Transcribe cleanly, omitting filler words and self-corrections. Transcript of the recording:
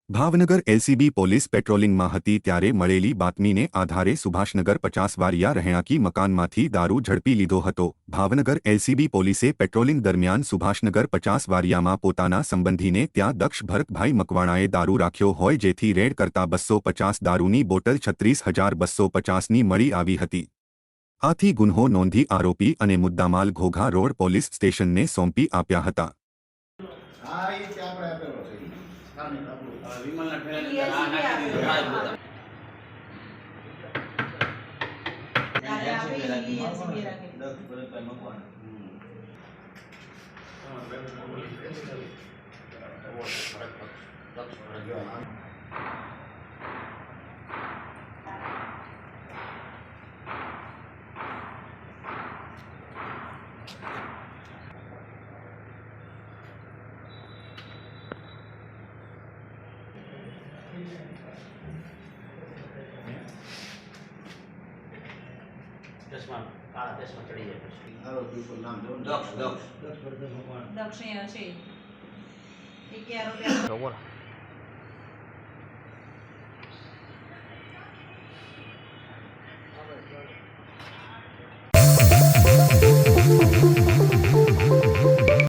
Bhavnagar LCB police પેટ્રોલિંગમાં હતી ત્યારે મળેલી બાતમીને આધારે સુભાષનગર 50 વારિયા રહેણાંકી મકાનમાંથી દારૂ ઝડપી લીધો હતો। ભાવનગર એલસીબી પોલીસે પેટ્રોલિંગ દરમિયાન સુભાષનગર 50 વારિયામાં પોતાના સંબંધીને ત્યાં દક્ષ ભરતભાઈ મકવાણાએ દારૂ રાખ્યો હોય જેથી રેડ કરતા 250 દારૂની બોટલ 36,250ની મળી આવી હતી। આથી ગુન્હો નોંધી આરોપી અને મુદ્દામાલ ઘોઘા રોડ પોલીસ સ્ટેશનને સોંપી આપ્યા હતા। ચશ્મા કાળા ચશ્મા ચડી જાય પછી આરોપી નામ દો દક્ષ દક્ષ અહીંયા છે એ કે આરોપી